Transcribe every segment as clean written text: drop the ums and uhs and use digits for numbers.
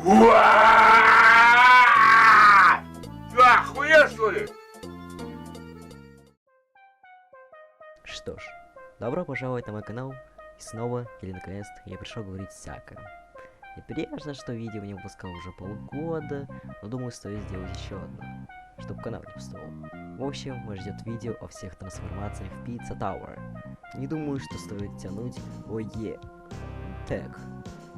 Чё, охуел, что ли? Что ж, добро пожаловать на мой канал. И снова, или наконец-то, я пришел говорить всякое. Неприятно, что видео не выпускал уже полгода, но думаю, стоит сделать еще одно, чтобы канал не пустовал. В общем, вас ждет видео о всех трансформациях в Pizza Tower. Не думаю, что стоит тянуть. Ое. Так,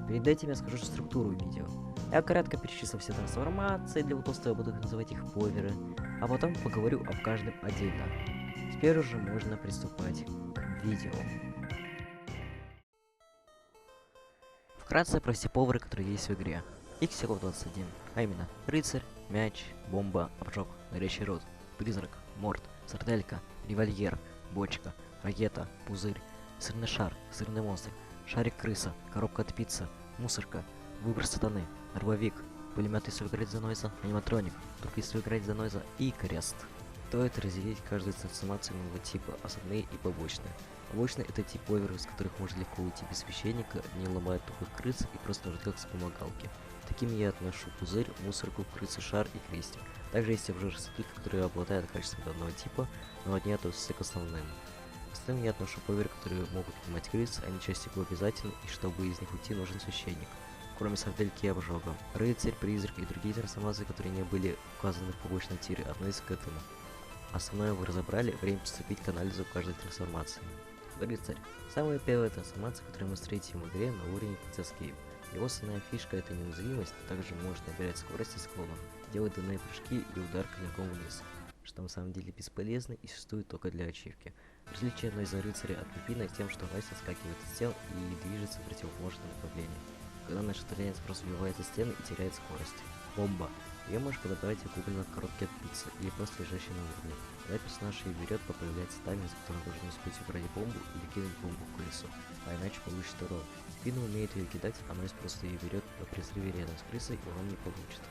перед этим я скажу структуру видео. Я кратко перечислю все трансформации, для удобства я буду называть их поверы, а потом поговорю об каждом отдельно. Теперь уже можно приступать к видео. Вкратце про все повары, которые есть в игре. Их всего 21, а именно рыцарь, мяч, бомба, обжог, горящий рот, призрак, морд, сарделька, револьвер, бочка, ракета, пузырь, сырный шар, сырный монстр, шарик-крыса, коробка от пиццы, мусорка, выбор сатаны, дробовик, пулемет если играть за Нойза, аниматроник, друг если играть за Нойза и крест. Стоит разделить каждую трансформацию на два типа, основные и побочные. Побочные — это тип поверов, из которых можно легко уйти без священника, не ломая тупых крыс и просто нажать вспомогалки. Такими я отношу пузырь, мусорку, крысы, шар и крестик. Также есть обжоры-сады, которые обладают качеством данного типа, но они относятся к основным. К остальным я отношу поверы, которые могут поднимать крыс, они чаще всего обязательны, и чтобы из них уйти, нужен священник. Кроме сардельки и обжога. Рыцарь, призрак и другие трансформации, которые не были указаны в побочном тире, относятся к этому. Основное вы разобрали, время приступить к анализу каждой трансформации. Рыцарь. Самая первая трансформация, которую мы встретим в игре на уровне Pizza Escape. Его основная фишка — это неуязвимость, также может набирать скорость и склонов, делать длинные прыжки и удар коньком вниз, что на самом деле бесполезно и существует только для ачивки. Различие Нойза рыцаря от Пипина тем, что Нойз соскакивает с стен и движется в противоположном направлении. Когда наш итальянец просто вбивается в стены и теряет скорость. Бомба. Ее можешь подобрать и купить на коробке от пиццы или просто лежащей на уровне. Когда персонаж ее берет, то появляется таймер, с которым должен успеть украсть бомбу или кинуть бомбу в крысу, а иначе получит урон. Пина умеет ее кидать, а Нойз просто ее берет, но при взрыве рядом с крысой урон не получит.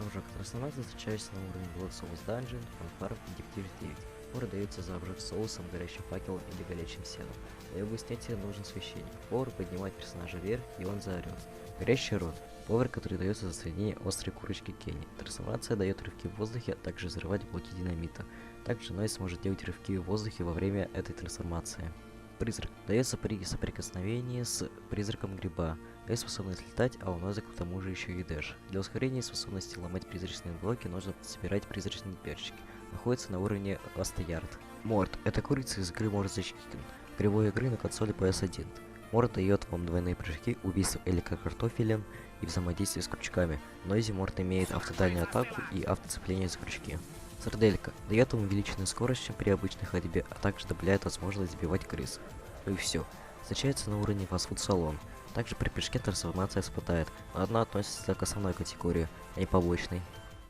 Обжог. Трансформация встречается на уровне Blood Souls Dungeon, Fanfare и Dictive 9. Повар дается за обжог соусом, горящим факелом или горячим сеном. Для его снятия нужен священник. Повар поднимает персонажа вверх, и он заорет. Горящий рот. Повар, который дается за соединение острой курочки Кенни. Трансформация дает рывки в воздухе, а также взрывать блоки динамита. Также Нойз может делать рывки в воздухе во время этой трансформации. Призрак. Дается при соприкосновении с призраком гриба. Дает способность летать, а у Нойза к тому же еще и дэш. Для ускорения способности ломать призрачные блоки нужно собирать призрачные перчики. Находится на уровне Астаярд. Морд. Это курица из игры Морд Chicken. Кривой игры на консоли PS1. Морд дает вам двойные прыжки, убийство электрокартофелем и взаимодействие с крючками. В Нойзе Морд имеет автодальную атаку и автоцепление за крючки. Сарделька дает вам увеличенную скорость, чем при обычной ходьбе, а также добавляет возможность сбивать крыс. Ну и все. Встречается на уровне фастфуд салон. Также при прыжке трансформация спадает, но одна относится к основной категории, а не побочной.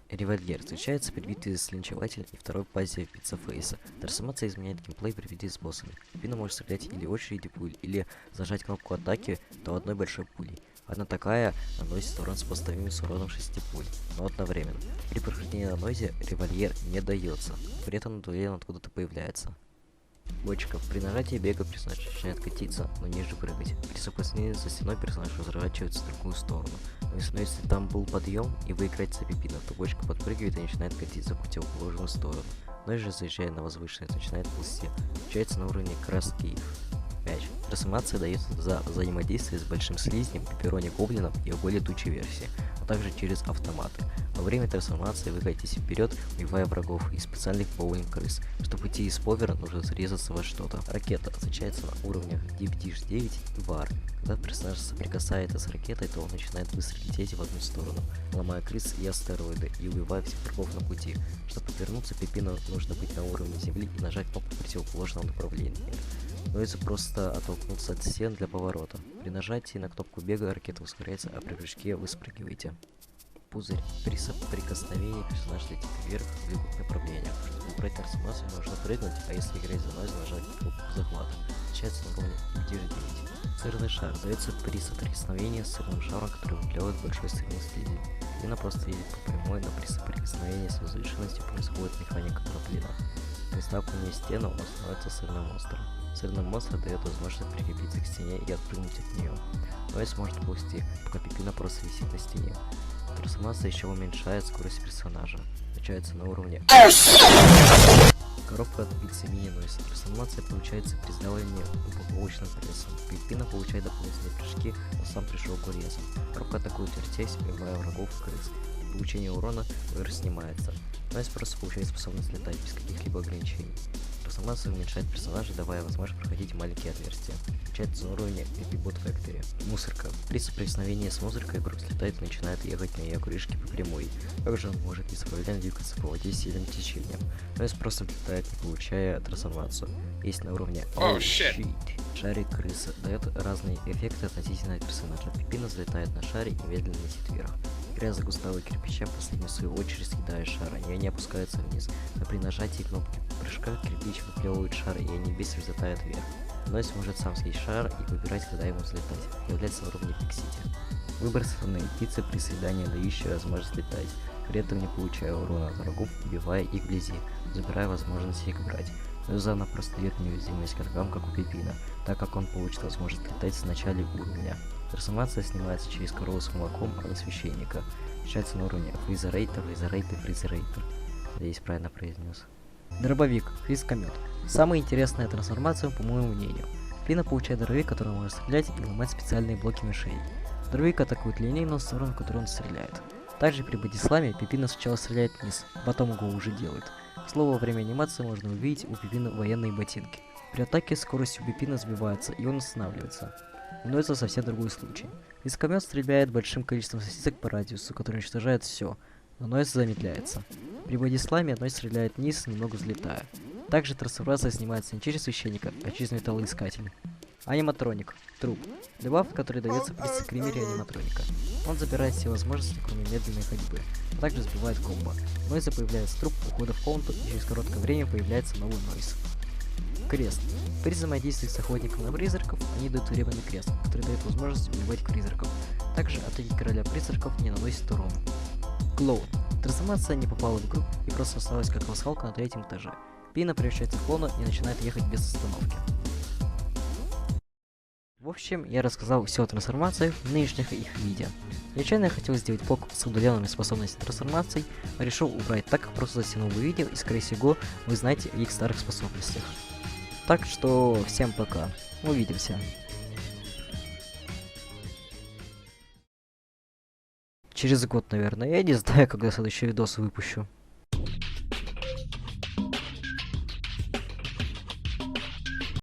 Револьвер встречается при битве с линчевателем и второй фазе Пицца Фейса. Трансформация изменяет геймплей при битве с боссами. Пина может стрелять или очереди пуль, или зажать кнопку атаки до одной большой пули. Одна такая наносит урон сопоставимый с уроном 6 пуль, но одновременно. При прохождении на Нойзе револьвер не дается, при этом на дуэли он откуда-то появляется. Бочка. При нажатии бега персонаж начинает катиться, но ниже прыгать. При сопоставлении со стеной персонаж разворачивается в другую сторону. Но если там был подъем и вы играете за Пипина, то бочка подпрыгивает и начинает катиться в противоположную сторону. Но же заезжая на возвышенность, начинает ползти. Включается на уровне краски. Мяч. Трансформация дается за взаимодействие с большим слизнем, пепперони гоблином и его летучей версии, а также через автоматы. Во время трансформации вы катитесь вперед, убивая врагов и специальных боулинг-крыс. Чтобы уйти из повера, нужно зарезаться во что-то. Ракета встречается на уровнях Deep 9 и War. Когда персонаж соприкасается с ракетой, то он начинает быстро лететь в одну сторону, ломая крыс и астероиды и убивая всех врагов на пути. Чтобы повернуться, Пипину нужно быть на уровне земли и нажать кнопку противоположного направления. Нойзу просто оттолкнуться от стен для поворота. При нажатии на кнопку бега ракета ускоряется, а при прыжке вы спрыгиваете. Пузырь. При соприкосновении персонаж летит вверх в любых направлениях. Чтобы убрать трансформацию, нужно прыгнуть, а если играть за Нойз, нажать кнопку захвата. Встречается на уровне 9. Сырный шар дается при соприкосновении с сырным шаром, который выделяет большой сырный слизень. Пина просто едет по прямой, но при соприкосновении с возвышенностью происходит механика трамплина. При сталкивании с стену он становится сырным монстром. Сорный монстр дает возможность прикрепиться к стене и отпрыгнуть от нее. Нойс может ползти, пока Пипина просто висит на стене. Трансформация еще уменьшает скорость персонажа. Начинается на уровне. Коробка от пиццы мини-нойс. Трансформация получается при сдавливании упаковочным прессом. Пипина получает дополнительные прыжки, но сам пришел к урезу. Коробка атакует вертясь, убивая врагов и крыс. При получении урона выр снимается. Нойс просто получает способность летать без каких-либо ограничений. Трансформация уменьшает персонажа, давая возможность проходить маленькие отверстия. Начинается на уровне Epic Bot Factory. Мусорка. При соприкосновении с мусоркой игрок слетает и начинает ехать на ее крышке по прямой. Также он может неуправляемо двигаться по воде с сильным течением. Нойс просто летает, не получая трансформацию. Есть на уровне Oh, shit. Шарик крыса. Дает разные эффекты относительно персонажа. Пипина залетает на шаре и медленно летит вверх. Грязь густого кирпича последнюю в свою очередь съедает шар, и они опускаются вниз. Но при нажатии кнопки прыжка кирпич выплевывает шар, и они быстро взлетают вверх. Нойс может сам съесть шар и выбирать, когда ему взлетать. Является на уровне Фиксити. Выбор стороны птицы при съедании дающая возможность летать, при этом не получая урона от врагов, убивая их вблизи, забирая возможность их брать. Нойза она просто дает неуязвимость к врагам, как у Пипина, так как он получит возможность летать в начале уровня. Трансформация снимается через корову с молоком, а не священника. Начинается на уровне Фризерейтер, Фризерейтер. Надеюсь, правильно произнес. Дробовик, фрискомет. Самая интересная трансформация, по моему мнению. Пина получает дробовик, который может стрелять и ломать специальные блоки мишей. Дробовик атакует линейную сторону, в которую он стреляет. Также при бодисламе Пипина сначала стреляет вниз, потом его уже делает. К слову, во время анимации можно увидеть у Пипина военные ботинки. При атаке скорость у Пипина сбивается, и он останавливается. Но это совсем другой случай. Фрискомет стреляет большим количеством сосисок по радиусу, который уничтожает все, но Нойс замедляется. При бодисламе Нойс стреляет вниз, немного взлетая. Также трансформация снимается не через священника, а через металлоискатель. Аниматроник. Труп. Дебаф, который дается при скримере аниматроника. Он забирает все возможности, кроме медленной ходьбы, а также сбивает комбо. Нойза появляется труп, ухода в комнату, и через короткое время появляется новый Нойз. Крест. При взаимодействии с охотником на призраков они дают временный крест, который дает возможность убивать призраков. Также атаки короля призраков не наносят урон. Клоун. Трансформация не попала в игру и просто осталась как пасхалка на третьем этаже. Пина превращается в клоуна и начинает ехать без остановки. В общем, я рассказал все о трансформациях в нынешних их видео. Изначально я хотел сделать блок с удаленными способностями трансформаций, но решил убрать, так как просто затянул бы видео и скорее всего вы знаете о их старых способностях. Так что всем пока, увидимся. Через год, наверное, я не знаю, когда следующий видос выпущу.